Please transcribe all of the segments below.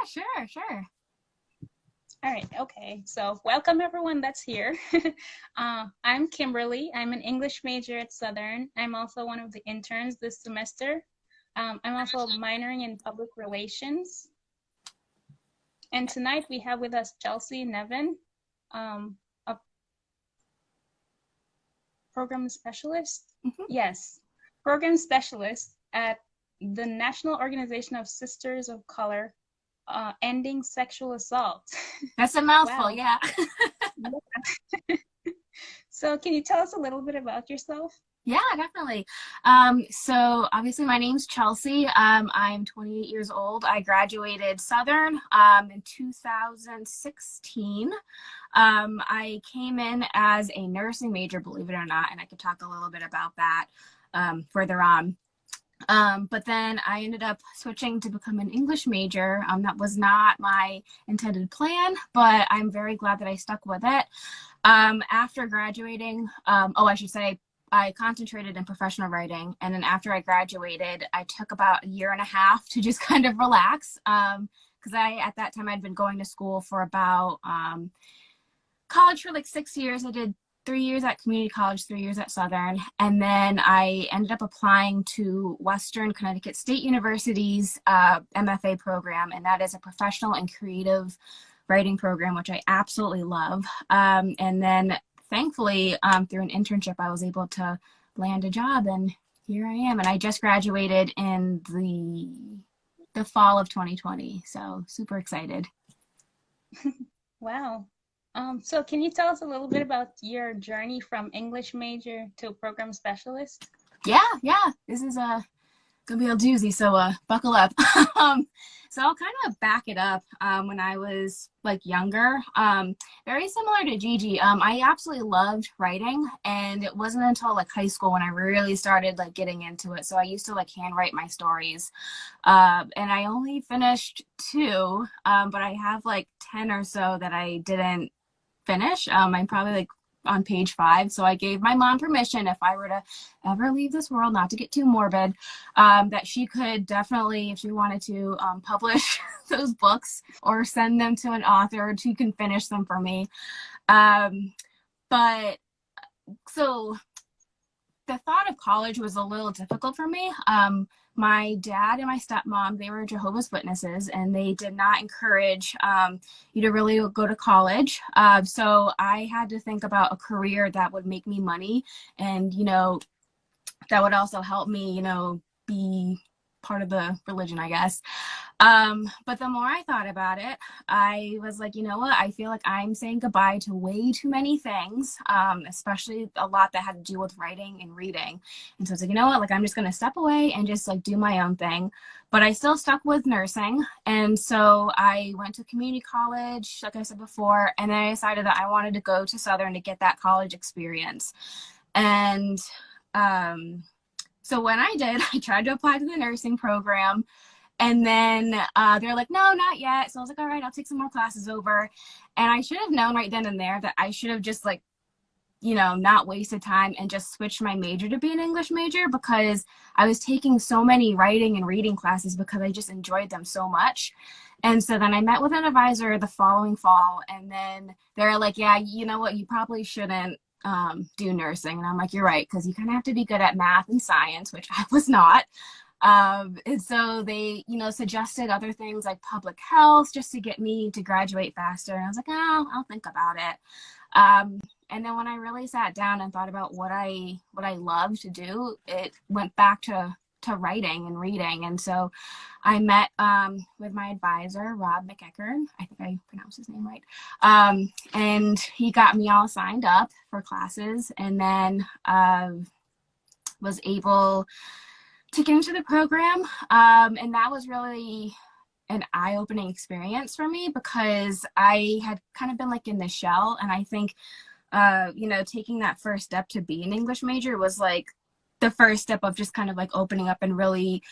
sure, sure. All right, okay. So welcome everyone that's here. I'm Kimberly. I'm an English major at Southern. I'm also one of the interns this semester. I'm also minoring in public relations. And tonight we have with us Chelsea Nevin, a program specialist. Yes, program specialist at the National Organization of Sisters of Color, Ending Sexual Assault. That's a mouthful, Wow. yeah. So can you tell us a little bit about yourself? Yeah, definitely. So obviously my name's Chelsea. I'm 28 years old. I graduated Southern in 2016. I came in as a nursing major, believe it or not, and I could talk a little bit about that further on. But then I ended up switching to become an English major. That was not my intended plan, but I'm very glad that I stuck with it. After graduating, I should say, I concentrated in professional writing, and then after I graduated, I took about a year and a half to just kind of relax, because at that time I'd been going to school for about college for like 6 years. I did 3 years at community college, 3 years at Southern, and then I ended up applying to Western Connecticut State University's MFA program, and that is a professional and creative writing program, which I absolutely love. And then thankfully, through an internship, I was able to land a job, and here I am. And I just graduated in the fall of 2020, so super excited. Wow. So can you tell us a little bit about your journey from English major to program specialist? Yeah. This is gonna be a doozy, so buckle up. So I'll kind of back it up. When I was like younger, very similar to Gigi, I absolutely loved writing, and it wasn't until like high school when I really started like getting into it. So I used to like handwrite my stories, and I only finished 2, but I have like 10 or so that I didn't finish. I'm probably like on page 5. So I gave my mom permission, if I were to ever leave this world, not to get too morbid, that she could definitely, if she wanted to, publish those books or send them to an author who can finish them for me. But so the thought of college was a little difficult for me. My dad and my stepmom, they were Jehovah's Witnesses, and they did not encourage you to really go to college. So I had to think about a career that would make me money, and, that would also help me, be part of the religion, I guess. But the more I thought about it, I was like, you know what? I feel like I'm saying goodbye to way too many things, especially a lot that had to do with writing and reading. And so I was like, you know what? Like, I'm just going to step away and just like do my own thing. But I still stuck with nursing. And so I went to community college, like I said before, and then I decided that I wanted to go to Southern to get that college experience. And so when I did, I tried to apply to the nursing program, and then they're like, no, not yet. So I was like, all right, I'll take some more classes over. And I should have known right then and there that I should have just like, not wasted time and just switched my major to be an English major, because I was taking so many writing and reading classes because I just enjoyed them so much. And so then I met with an advisor the following fall, and then they're like, yeah, you know what, you probably shouldn't do nursing. And I'm like, you're right, because you kind of have to be good at math and science, which I was not. And so they, suggested other things like public health just to get me to graduate faster. And I was like, oh, I'll think about it. And then when I really sat down and thought about what I love to do, it went back to writing and reading. And so I met with my advisor, Rob McEachern. I think I pronounced his name right. And he got me all signed up for classes, and then was able to get into the program. And that was really an eye-opening experience for me, because I had kind of been like in the shell. And I think, taking that first step to be an English major was like the first step of just kind of like opening up and really,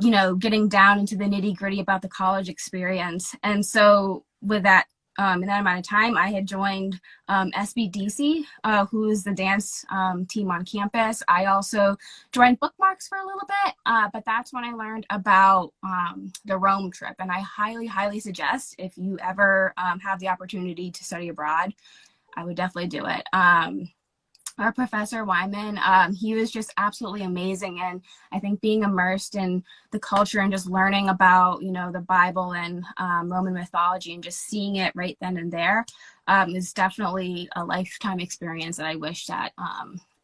getting down into the nitty gritty about the college experience. And so with that in that amount of time, I had joined SBDC, who is the dance team on campus. I also joined Bookmarks for a little bit, but that's when I learned about the Rome trip. And I highly, highly suggest if you ever have the opportunity to study abroad, I would definitely do it. Our professor Wyman, he was just absolutely amazing. And I think being immersed in the culture and just learning about, you know, the Bible and Roman mythology and just seeing it right then and there is definitely a lifetime experience that I wish that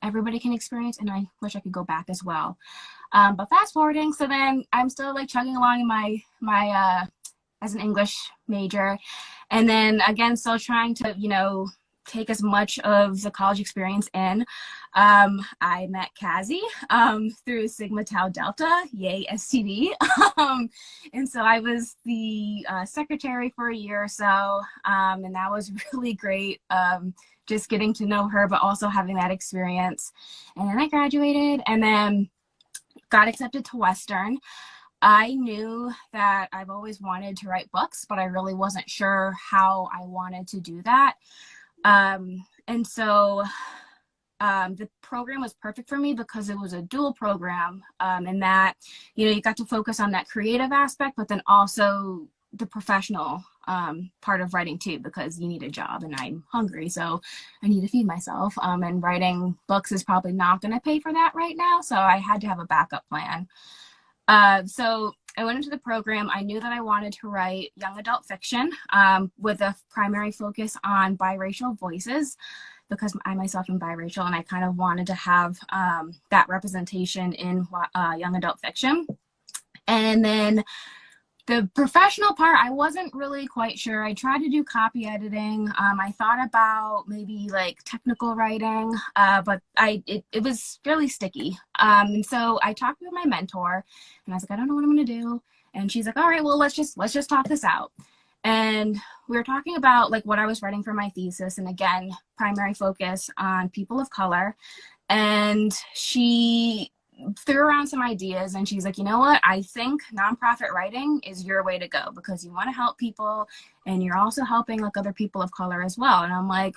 everybody can experience. And I wish I could go back as well. But fast forwarding, so then I'm still like chugging along in my as an English major. And then again, still trying to, you know, take as much of the college experience in. I met Kazi through Sigma Tau Delta, yay STD. And so I was the secretary for a year or so, and that was really great. Just getting to know her, but also having that experience. And then I graduated and then got accepted to Western. I knew that I've always wanted to write books, but I really wasn't sure how I wanted to do that. And so the program was perfect for me because it was a dual program, and that, you know, you got to focus on that creative aspect, but then also the professional part of writing too, because you need a job and I'm hungry, so I need to feed myself. And writing books is probably not going to pay for that right now, so I had to have a backup plan. So I went into the program. I knew that I wanted to write young adult fiction with a primary focus on biracial voices because I myself am biracial and I kind of wanted to have that representation in young adult fiction. And then the professional part, I wasn't really quite sure. I tried to do copy editing. I thought about maybe like technical writing, but it was really sticky. And so I talked with my mentor and I was like, I don't know what I'm going to do. And she's like, all right, well, let's just talk this out. And we were talking about like what I was writing for my thesis. And again, primary focus on people of color. And she threw around some ideas and she's like, you know what, I think nonprofit writing is your way to go because you want to help people and you're also helping like other people of color as well. And I'm like,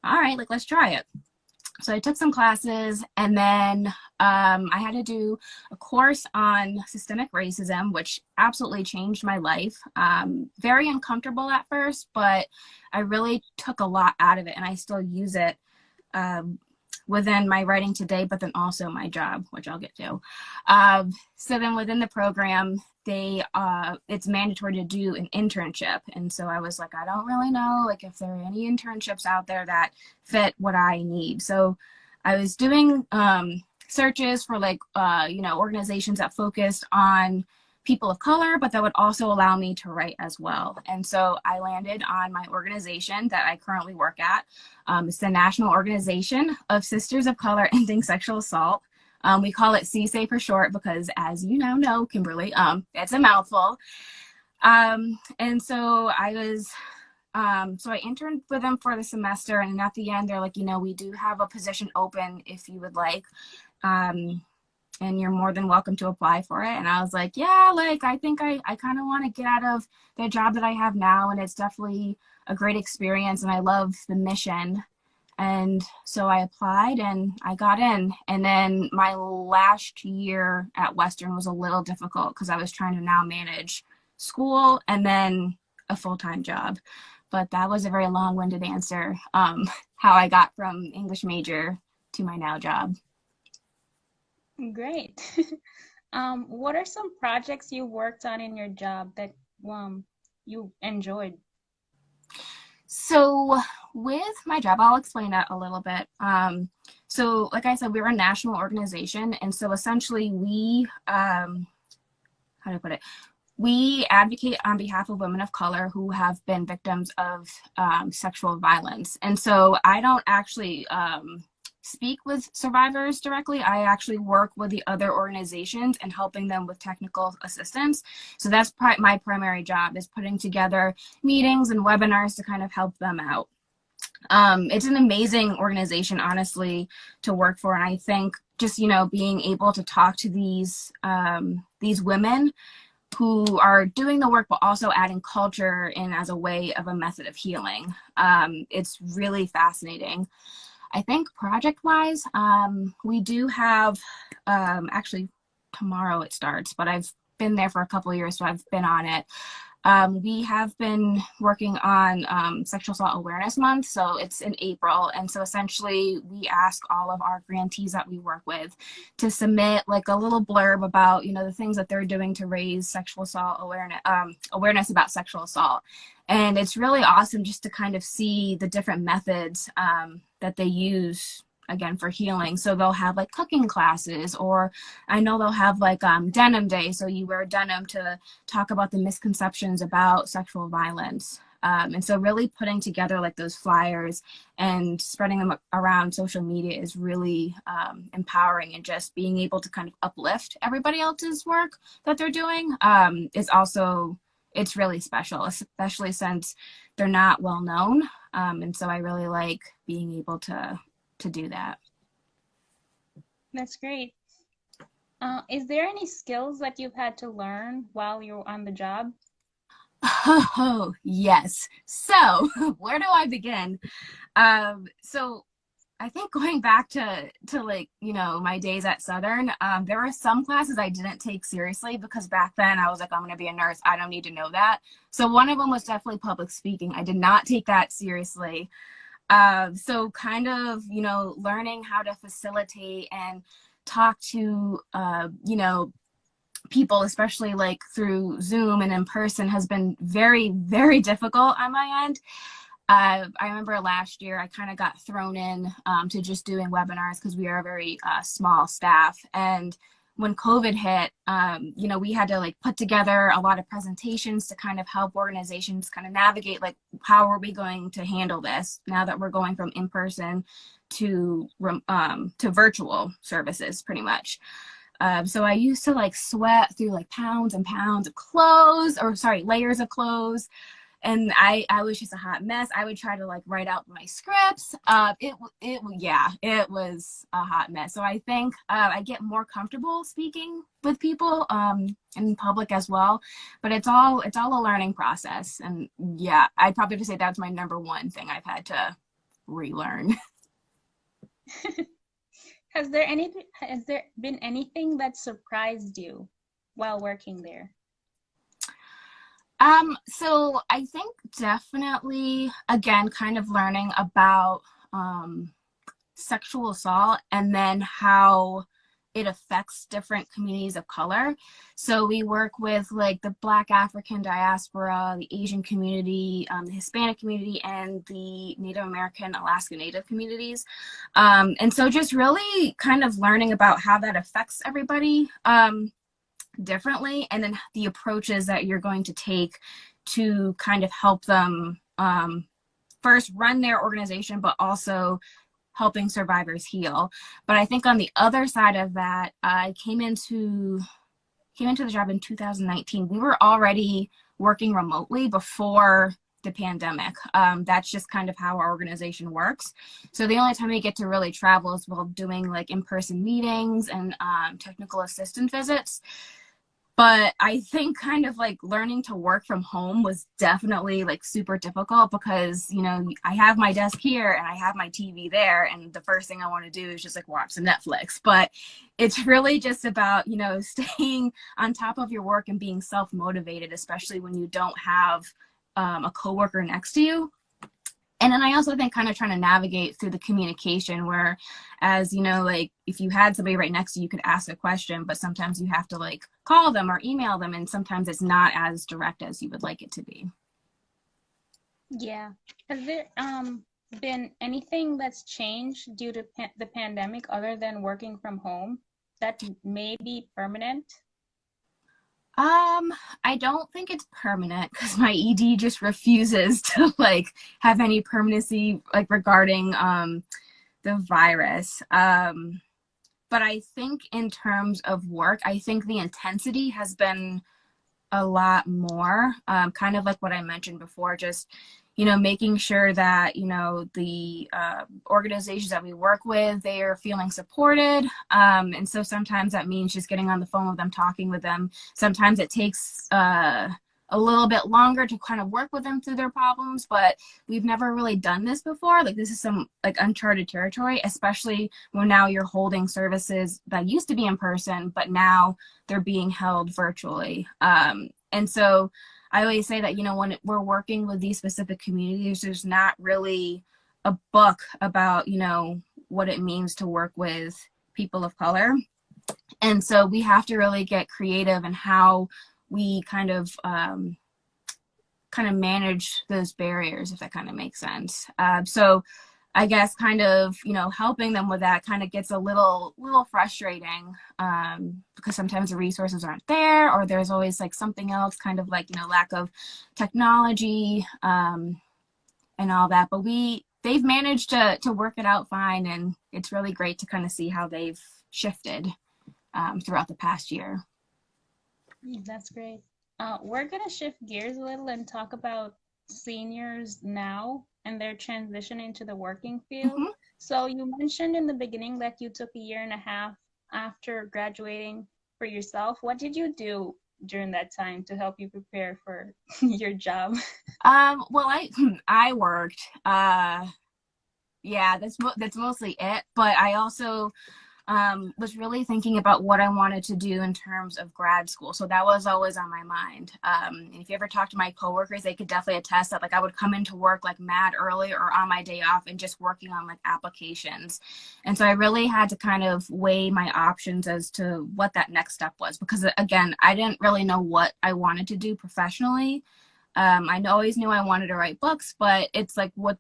all right, like let's try it. So I took some classes and then I had to do a course on systemic racism, which absolutely changed my life. Very uncomfortable at first, but I really took a lot out of it and I still use it within my writing today, but then also my job, which I'll get to. So then within the program, it's mandatory to do an internship. And so I was like, I don't really know like if there are any internships out there that fit what I need. So I was doing searches for like, you know, organizations that focused on people of color, but that would also allow me to write as well. And so I landed on my organization that I currently work at. It's the National Organization of Sisters of Color Ending Sexual Assault. We call it CSA for short because, as you now know, Kimberly, it's a mouthful. And so I was, so I interned with them for the semester, and at the end, they're like, you know, we do have a position open if you would like. And you're more than welcome to apply for it. And I was like, yeah, like, I think I kind of want to get out of the job that I have now. And it's definitely a great experience. And I love the mission. And so I applied and I got in. And then my last year at Western was a little difficult because I was trying to now manage school and then a full-time job. But that was a very long-winded answer, how I got from English major to my now job. Great. What are some projects you worked on in your job that you enjoyed? So with my job, I'll explain that a little bit. So like I said, we're a national organization. And so essentially we, how do I put it? We advocate on behalf of women of color who have been victims of sexual violence. And so I don't actually speak with survivors directly. I actually work with the other organizations and helping them with technical assistance. So that's my primary job, is putting together meetings and webinars to kind of help them out. It's an amazing organization, honestly, to work for. And I think just, you know, being able to talk to these women who are doing the work, but also adding culture in as a way of a method of healing. It's really fascinating. I think project-wise, we do have, actually tomorrow it starts, but I've been there for a couple of years, so I've been on it. We have been working on Sexual Assault Awareness Month, so it's in April. And so essentially we ask all of our grantees that we work with to submit like a little blurb about, you know, the things that they're doing to raise sexual assault awareness about sexual assault. And it's really awesome just to kind of see the different methods that they use again for healing. So they'll have like cooking classes, or I know they'll have like denim day, so you wear denim to talk about the misconceptions about sexual violence. And so really putting together like those flyers and spreading them around social media is really empowering, and just being able to kind of uplift everybody else's work that they're doing is also, it's really special, especially since they're not well known. And so I really like being able to do that. That's great. Is there any skills that you've had to learn while you're on the job? Oh, yes. So where do I begin? So I think going back to like, you know, my days at Southern, there were some classes I didn't take seriously because back then I was like, I'm going to be a nurse. I don't need to know that. So one of them was definitely public speaking. I did not take that seriously. So kind of, you know, learning how to facilitate and talk to, you know, people, especially like through Zoom and in person, has been very, very difficult on my end. I remember last year I kind of got thrown in to just doing webinars because we are a very small staff. And when COVID hit, you know, we had to like put together a lot of presentations to kind of help organizations kind of navigate like, how are we going to handle this now that we're going from in-person to virtual services pretty much. So I used to like sweat through like pounds and pounds of clothes, or sorry, layers of clothes. And I was just a hot mess. I would try to like write out my scripts. Yeah, it was a hot mess. So I think I get more comfortable speaking with people in public as well. But it's all a learning process. And yeah, I'd probably have to say that's my number one thing I've had to relearn. Has there been anything that surprised you while working there? So I think definitely, again, kind of learning about sexual assault and then how it affects different communities of color. So we work with like the Black African diaspora, the Asian community, the Hispanic community, and the Native American Alaska Native communities. And so just really kind of learning about how that affects everybody differently, and then the approaches that you're going to take to kind of help them first run their organization, but also helping survivors heal. But I think on the other side of that, I came into the job in 2019. We were already working remotely before the pandemic. That's just kind of how our organization works. So the only time we get to really travel is while doing like in-person meetings and technical assistant visits. But I think kind of like learning to work from home was definitely like super difficult because, you know, I have my desk here and I have my TV there, and the first thing I want to do is just like watch some Netflix. But it's really just about, you know, staying on top of your work and being self-motivated, especially when you don't have a coworker next to you. And then I also think kind of trying to navigate through the communication where, as you know, like if you had somebody right next to you, you could ask a question, but sometimes you have to like call them or email them, and sometimes it's not as direct as you would like it to be. Yeah. Has there been anything that's changed due to the pandemic other than working from home that may be permanent? I don't think it's permanent because my ED just refuses to like have any permanency like regarding the virus. But I think in terms of work, I think the intensity has been a lot more, kind of like what I mentioned before, just, making sure that, the organizations that we work with, they are feeling supported. And so sometimes that means just getting on the phone with them, talking with them. Sometimes it takes a little bit longer to kind of work with them through their problems, but we've never really done this before. Like, this is some like uncharted territory, especially when now you're holding services that used to be in person, but now they're being held virtually. And so I always say that, when we're working with these specific communities, there's not really a book about, what it means to work with people of color. And so we have to really get creative in how we kind of manage those barriers, if that kind of makes sense. So I guess kind of, helping them with that kind of gets a little frustrating, because sometimes the resources aren't there, or there's always like something else, kind of like, lack of technology, and all that. But they've managed to work it out fine. And it's really great to kind of see how they've shifted throughout the past year. That's great. We're going to shift gears a little and talk about seniors now and their transition into the working field. Mm-hmm. So you mentioned in the beginning that you took a year and a half after graduating for yourself. What did you do during that time to help you prepare for your job? Well, I worked. Yeah, that's mostly it. But I also was really thinking about what I wanted to do in terms of grad school. So that was always on my mind. If you ever talk to my coworkers, they could definitely attest that, like, I would come into work like mad early or on my day off and just working on like applications. And so I really had to kind of weigh my options as to what that next step was, because again, I didn't really know what I wanted to do professionally. I always knew I wanted to write books, but it's like, what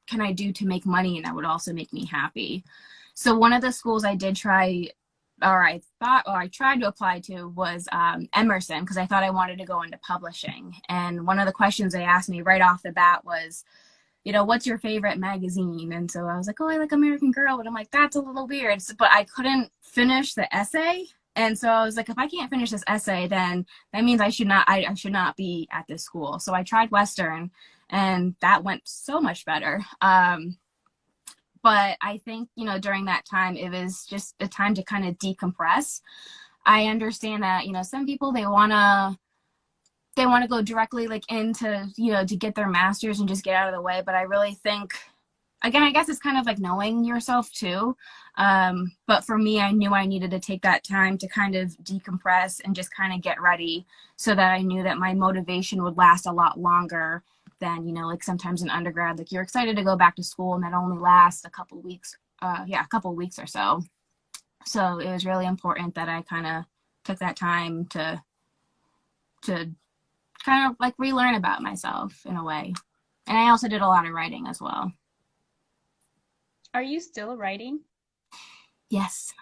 can I do to make money and that would also make me happy? So one of the schools I did try, or I tried to apply to, was Emerson, because I thought I wanted to go into publishing. And one of the questions they asked me right off the bat was, what's your favorite magazine? And so I was like, oh, I like American Girl. But I'm like, that's a little weird. But I couldn't finish the essay. And so I was like, if I can't finish this essay, then that means I should not be at this school. So I tried Western, and that went so much better. But I think, during that time, it was just a time to kind of decompress. I understand that, some people, they want to go directly like into, to get their master's and just get out of the way. But I really think, again, I guess it's kind of like knowing yourself too. But for me, I knew I needed to take that time to kind of decompress and just kind of get ready, so that I knew that my motivation would last a lot longer than, like sometimes in undergrad, like you're excited to go back to school and that only lasts a couple weeks, a couple weeks or so. So it was really important that I kind of took that time to kind of like relearn about myself in a way. And I also did a lot of writing as well. Are you still writing? Yes.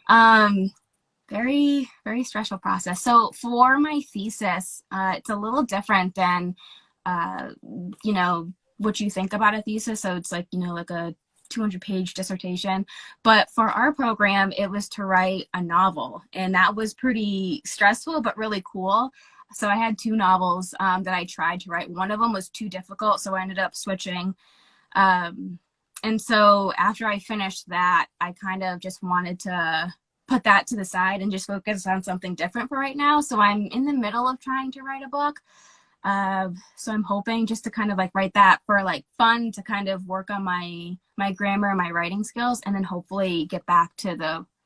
Very, very stressful process. So for my thesis, it's a little different than, what you think about a thesis. So it's like, like a 200-page dissertation. But for our program, it was to write a novel. And that was pretty stressful, but really cool. So I had two novels that I tried to write. One of them was too difficult, so I ended up switching. And so after I finished that, I kind of just wanted to put that to the side and just focus on something different for right now. So I'm in the middle of trying to write a book. So I'm hoping just to kind of like write that for like fun, to kind of work on my grammar and my writing skills, and then hopefully get back to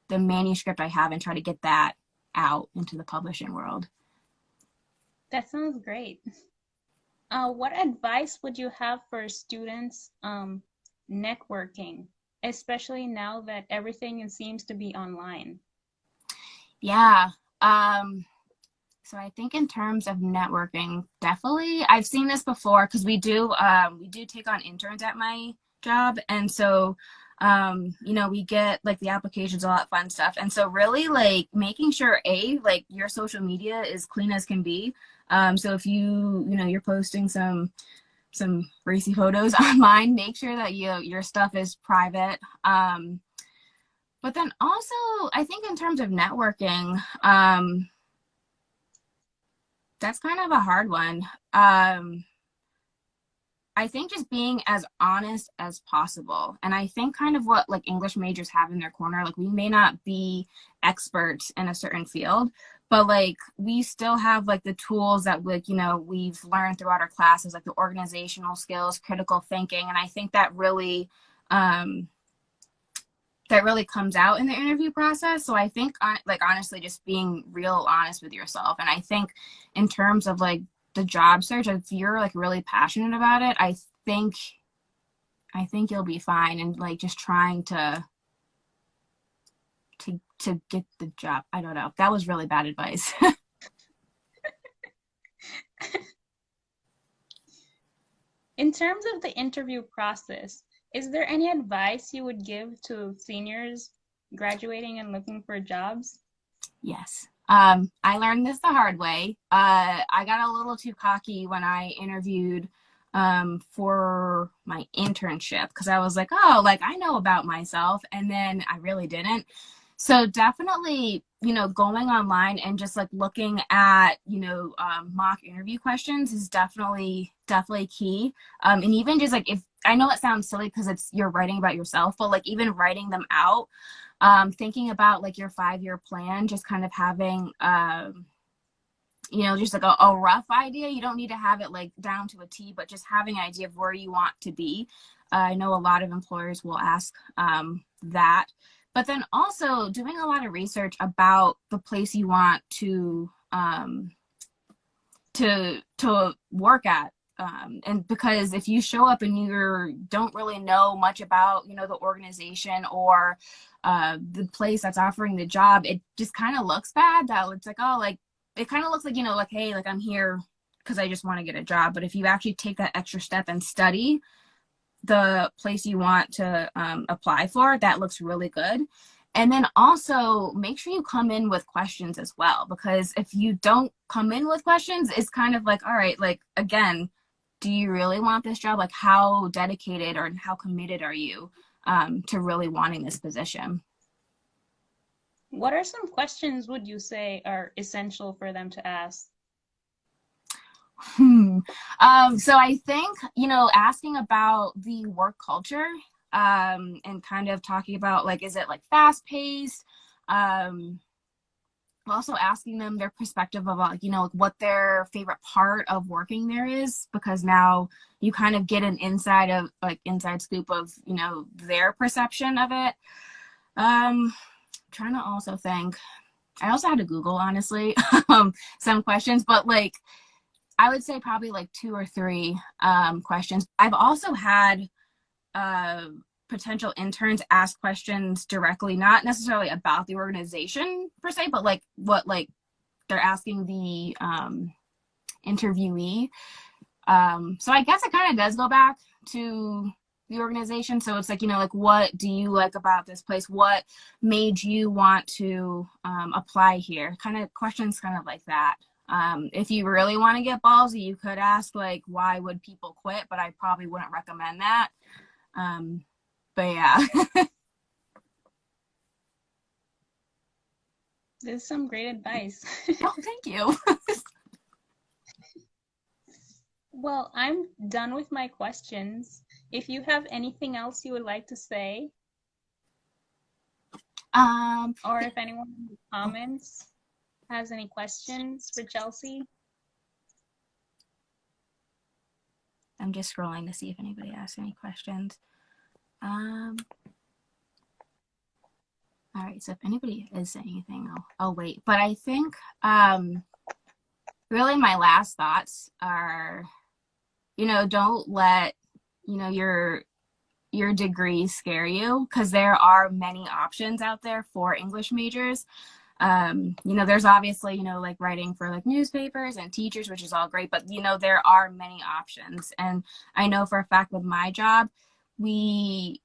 the manuscript I have and try to get that out into the publishing world. That sounds great. What advice would you have for students networking, especially now that everything seems to be online? Yeah. So I think in terms of networking, definitely, I've seen this before, because we do take on interns at my job. And so, we get like the applications, all that fun stuff. And so really like making sure like your social media is clean as can be. So if you're posting some racy photos online, make sure that your stuff is private. But then also I think in terms of networking, That's kind of a hard one. I think just being as honest as possible. And I think kind of what like English majors have in their corner, like we may not be experts in a certain field, but like we still have like the tools that like, we've learned throughout our classes, like the organizational skills, critical thinking. And I think um, that really comes out in the interview process. So I think like honestly, just being real honest with yourself. And I think in terms of like the job search, if you're like really passionate about it, think I think you'll be fine and like just trying to get the job. I don't know. That was really bad advice. In terms of the interview process, is there any advice you would give to seniors graduating and looking for jobs? Yes. I learned this the hard way. I got a little too cocky when I interviewed for my internship because I was like, oh, like I know about myself. And then I really didn't. So definitely, going online and just like looking at, mock interview questions is definitely key. And even just like if I know it sounds silly because you're writing about yourself, but like even writing them out, thinking about like your 5-year plan, just kind of having, just like a rough idea. You don't need to have it like down to a T, but just having an idea of where you want to be. I know a lot of employers will ask that, but then also doing a lot of research about the place you want to work at. And because if you show up and you don't really know much about, the organization or the place that's offering the job, it just kind of looks bad that it's like, oh, like, it kind of looks like, like, hey, like I'm here because I just want to get a job. But if you actually take that extra step and study the place you want to apply for, that looks really good. And then also make sure you come in with questions as well, because if you don't come in with questions, it's kind of like, all right, like, again, do you really want this job? Like, how dedicated or how committed are you to really wanting this position? What are some questions would you say are essential for them to ask? Hmm. So I think, asking about the work culture and kind of talking about like, is it like fast paced? Um, Also asking them their perspective about like, like what their favorite part of working there is, because now you kind of get an inside scoop of, their perception of it. Trying to also think. I also had to Google honestly some questions, but like I would say probably like 2 or 3 questions. I've also had uh, potential interns ask questions directly, not necessarily about the organization per se, but like what like they're asking the interviewee. So I guess it kind of does go back to the organization. So it's like, like what do you like about this place? What made you want to apply here? Kind of questions kind of like that. If you really want to get ballsy, you could ask like, why would people quit? But I probably wouldn't recommend that. Um, but yeah. This is some great advice. Oh, thank you. Well, I'm done with my questions. If you have anything else you would like to say, or if anyone in the comments has any questions for Chelsea. I'm just scrolling to see if anybody asks any questions. All right, so if anybody is saying anything, I'll wait. But I think really my last thoughts are, don't let, your degree scare you, because there are many options out there for English majors. There's obviously, like writing for like newspapers and teachers, which is all great, but there are many options. And I know for a fact with my job, I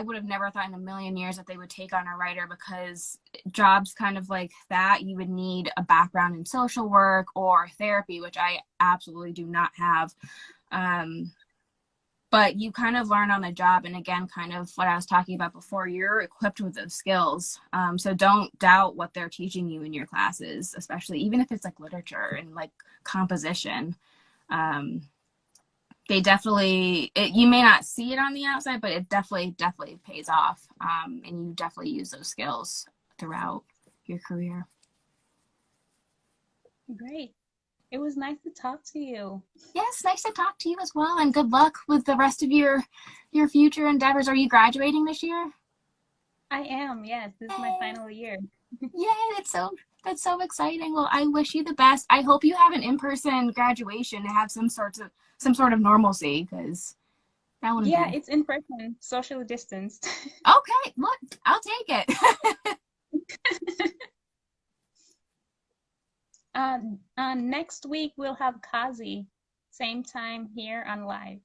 would have never thought in a million years that they would take on a writer, because jobs kind of like that, you would need a background in social work or therapy, which I absolutely do not have. Um, but you kind of learn on the job. And again, kind of what I was talking about before, you're equipped with those skills. So don't doubt what they're teaching you in your classes, especially even if it's like literature and like composition. Um, they definitely, you may not see it on the outside, but it definitely pays off. And you definitely use those skills throughout your career. Great. It was nice to talk to you. Yes, nice to talk to you as well, and good luck with the rest of your future endeavors. Are you graduating this year? I am, yes. This is my Yay! final year. Yay! That's so exciting. Well, I wish you the best. I hope you have an in-person graduation to have some sort of normalcy, because that wouldn't Yeah, be it's in person, socially distanced. okay. Look, I'll take it. Next week we'll have Kazi, same time here on live.